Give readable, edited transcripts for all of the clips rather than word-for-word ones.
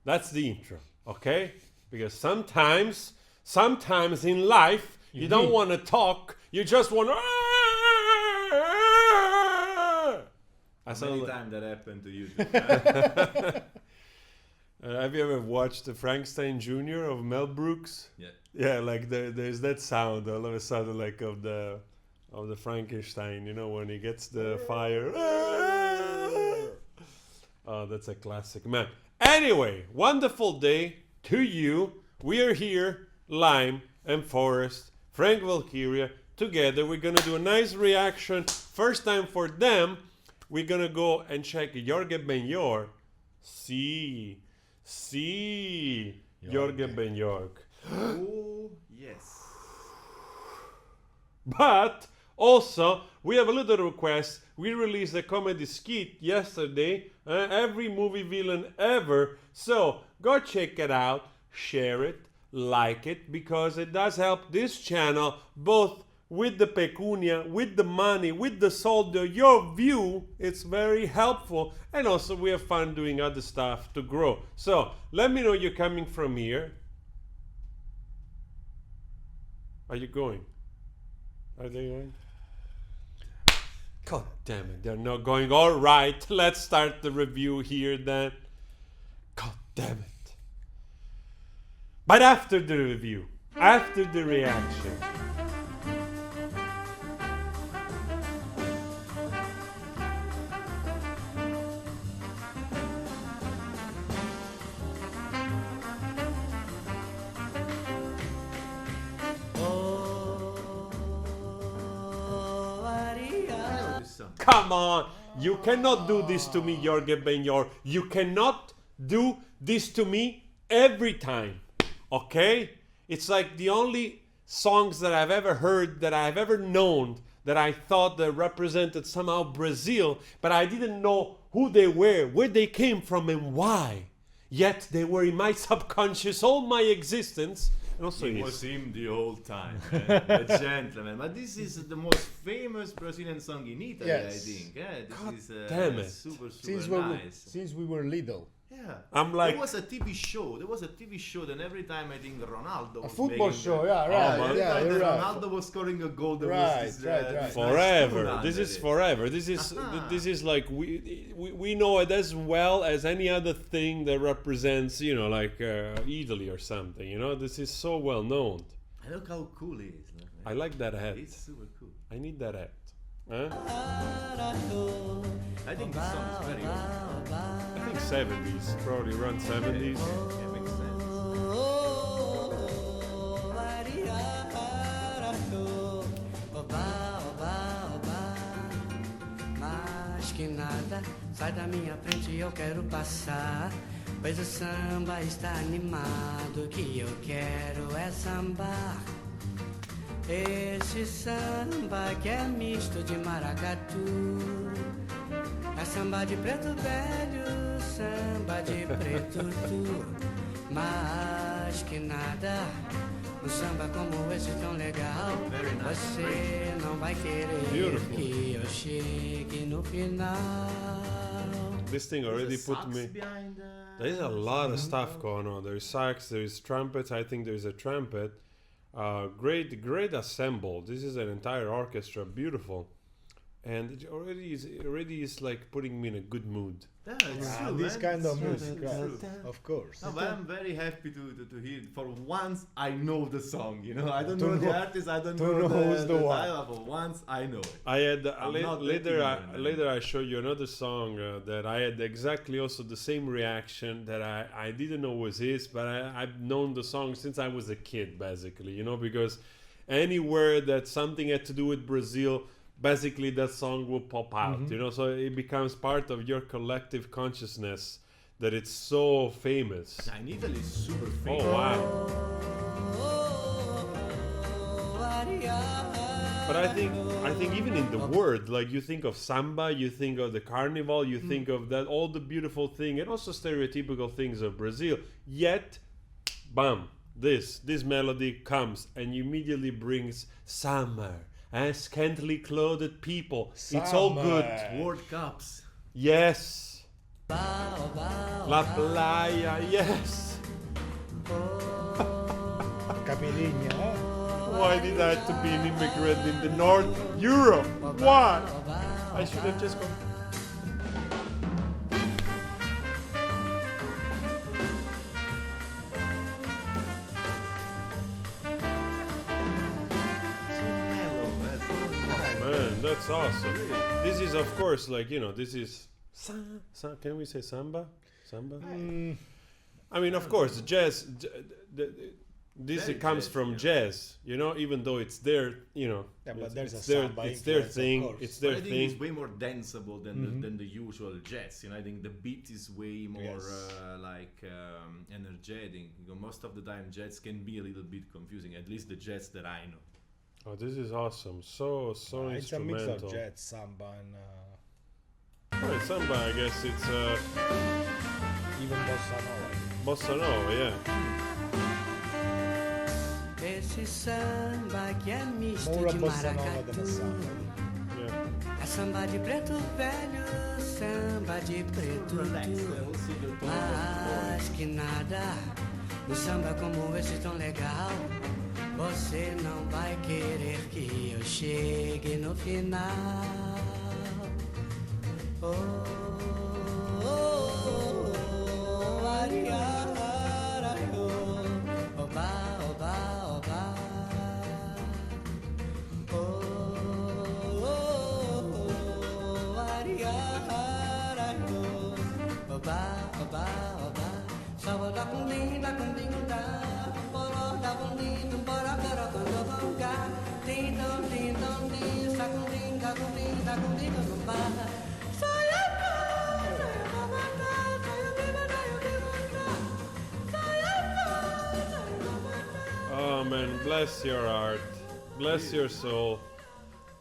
That's the intro, okay? Because sometimes in life, you don't want to talk, you just want to. How many times that happened to you? Have you ever watched the Frankenstein Jr. of Mel Brooks? Yeah. Yeah, like there's that sound all of a sudden, like of the Frankenstein, you know, when he gets the fire. Oh, that's a classic, man. Anyway, wonderful day to you. We are here, Lime and Forrest, Frank Valkyria, together. We're gonna do a nice reaction. First time for them. We're gonna go and check Jorge Ben-Yor. See, Jorge Ben-Yor. Oh, yes. But also, we have a little request. We released a comedy skit yesterday. Every movie villain ever. So go check it out, share it, like it, because it does help this channel both with the pecunia, with the money, with the soldo, your view. It's very helpful. And also we have fun doing other stuff to grow. So let me know you're coming from here. Are you going? Are they going? God damn it, they're not going. All right, let's start the review here then. God damn it. But after the review, after the reaction. Come on, you cannot do this to me, Jorge Ben-Yor. You cannot do this to me every time, okay? It's like the only songs that I've ever heard, that I've ever known, that I thought that represented somehow Brazil, but I didn't know who they were, where they came from, and why. Yet they were in my subconscious all my existence. And also It was him the whole time, man. A gentleman. But this is the most famous Brazilian song in Italy, Yes. I think. Yeah, this God is damn it. super Since nice. since we were little. Yeah. I'm like- there was a TV show. There was a TV show that every time I think Ronaldo was football making show, the- yeah, right, every yeah, time you're that right. Ronaldo was scoring a goal, there Right, was this, right. this nice Forever. tune This under is it. forever. This is like we know it as well as any other thing that represents, you know, like Italy or something. You know, this is so well known. And look how cool he is. Man. I like that hat. It's super cool. I need that hat. Huh? I think this song is very old. I think 70s, probably around 70s. Yeah, makes sense. Mais que nada, sai da minha frente, eu quero passar. Pois o samba está animado, o que eu quero é sambar. Esse samba que é misto de maracatu. É samba de preto velho, samba de preto tu. Mais que nada, um samba como esse tão legal. Você não vai querer Beautiful. que eu chegue no final. This thing already put me. Behind, There's a lot of stuff going on. There's sax, there's trumpets. I think there's a trumpet. Great assemble. This is an entire orchestra. Beautiful. And it already is like putting me in a good mood. Yeah, it's true, This man. kind It's of true, music, it's right? true. Of course. No, but I'm very happy to hear it. For once, I know the song. You know, I don't To know the know- artist. I don't to know know who's the one. title. For once, I know it. I had I'm not later. that ignorant. Later, I show you another song that I had exactly also the same reaction that I didn't know was his, but I've known the song since I was a kid, basically. You know, because anywhere that something had to do with Brazil, basically that song will pop out. You know, so it becomes part of your collective consciousness that it's so famous. Yeah, in Italy, it's super Oh famous. wow! But I think even in the word, like you think of samba, you think of the carnival, you think of that all the beautiful thing and also stereotypical things of Brazil. Yet, bam, this melody comes and immediately brings summer, and scantily clothed people. It's all good. World Cups. Yes. La playa, yes. Camiligna, eh? Why did I have to be an immigrant in the North Europe? Why? I should have just gone. Man, that's awesome. This is, of course, like, you know, this is. Can we say samba? Samba? I mean, of course, jazz. This Very comes jazz, from yeah. jazz, you know, even though it's their, you know, Yeah, but there's it's a their, samba it's their influence, of thing. course. It's But their I think thing. it's way more danceable than the usual jazz. You know, I think the beat is way more Yes. energetic. You know, most of the time, jazz can be a little bit confusing. At least the jazz that I know. Oh, this is awesome. So It's a mix instrumental. of jazz, samba, and Well, samba, I guess it's even bossa nova. bossa nova, yeah. Esse samba que é misto More de bossa nova than maracatu. a samba. Yeah. É samba de preto velho, samba de preto tu. Mas que nada, um samba como esse tão legal. Você não vai querer que eu chegue no final. Oh, oh, oh, oh, ariara, oh, oba, oba, oba. Oh, oh, oh, ariara, oba, oba, oba. Samba da cundim, da cundim, da. Boró da cundim, bora, bora, bora, bora. Din, dom, din, dom, din. Sacundim, da cundim, da cundim, da cumba. Oh man, bless your heart, bless your soul.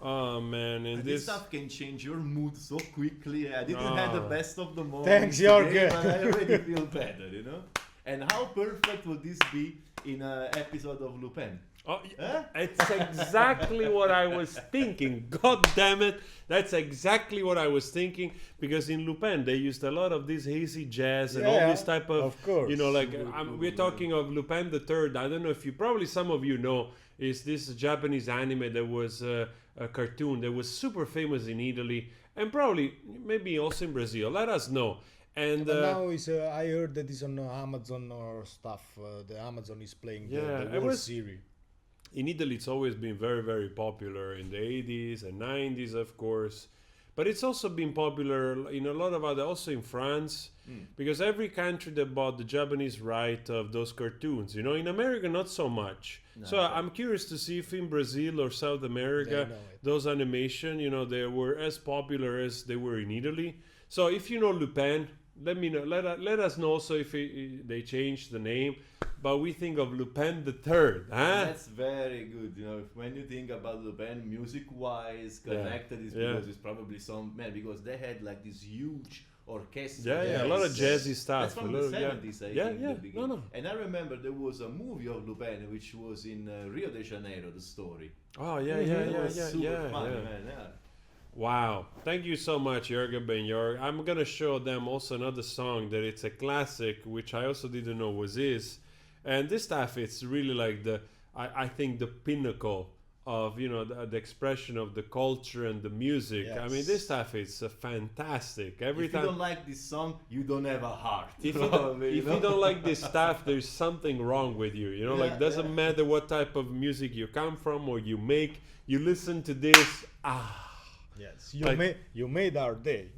Oh man, and And this this. stuff can change your mood so quickly. I didn't Ah. have the best of the moment. Thanks, Jorge. But I already feel better, you know. And how perfect would this be in an episode of Lupin? Oh, Huh? it's exactly what I was thinking. God damn it. That's exactly what I was thinking. Because in Lupin, they used a lot of this hazy jazz and all Yeah, this type of, course. you know, like, Super cool, we're talking of Lupin the Third. I don't know if you, probably some of you know, is this Japanese anime that was a cartoon that was super famous in Italy and probably maybe also in Brazil. Let us know. And But now is I heard that it's on Amazon or stuff. The Amazon is playing Yeah, the it whole was- series. in Italy, it's always been very, very popular in the 80s and 90s, of course. But it's also been popular in a lot of other, also in France, because every country that bought the Japanese right of those cartoons, you know, in America, not so much. So I'm curious to see if in Brazil or South America, They know it. those animation, you know, they were as popular as they were in Italy. So if you know Lupin, let me know. Let us know also if they changed the name. But we think of Lupin the Third, huh? That's very good. You know, when you think about Lupin, music-wise, connected is Yeah. because it's probably some man because they had like this huge orchestra. Yeah, a lot of Yes. jazzy stuff. That's from a little, the 70s, I yeah, think. yeah. The beginning. No. And I remember there was a movie of Lupin which was in Rio de Janeiro, the story. Oh yeah, It yeah, was yeah, super yeah, fun, yeah. man. Yeah. Wow. Thank you so much, Jürgen Ben-Jorg. I'm gonna show them also another song that it's a classic, which I also didn't know was his. And this stuff, it's really like I think the pinnacle of, you know, the expression of the culture and the music. I mean, Yes. this stuff is fantastic. Every If you time. don't like this song, you don't have a heart. If you, probably, if know? you don't like this stuff, there's something wrong with you. You know, Yeah, like doesn't yeah. matter what type of music you come from or you make. You listen to this. Yes, you Like- made our day.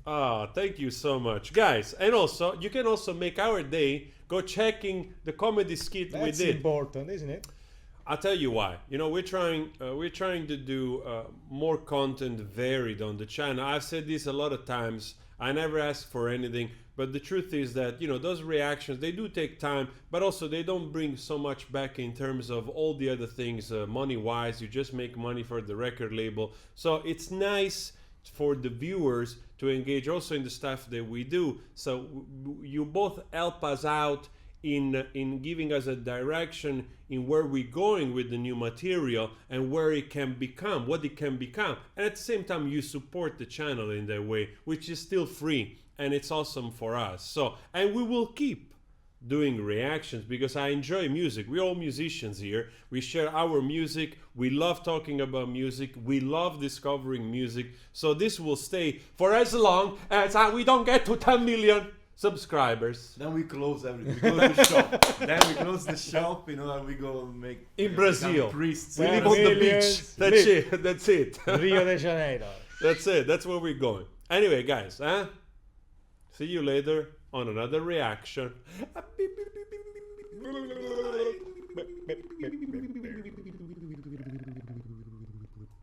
Thank you so much, guys. And also, you can also make our day. Go checking the comedy skit we That's did. important, isn't it? I'll tell you why. You know, we're trying to do more content varied on the channel. I've said this a lot of times. I never ask for anything, but the truth is that, you know, those reactions, they do take time, but also they don't bring so much back in terms of all the other things, money wise. You just make money for the record label. So it's nice for the viewers to engage also in the stuff that we do. So you both help us out in giving us a direction in where we're going with the new material and where it can become, what it can become. And at the same time, you support the channel in that way, which is still free, and it's awesome for us. So, and we will keep doing reactions because I enjoy music. We're all musicians here. We share our music. We love talking about music. We love discovering music. So this will stay for as long as we don't get to 10 million subscribers. Then we close everything. We close the shop. Then we close the shop, you know, and we go make In Brazil. become priests. We Yeah, live on the beach. millions. That's it. That's it. Rio de Janeiro. That's it. That's where we're going. Anyway, guys, see you later on another reaction.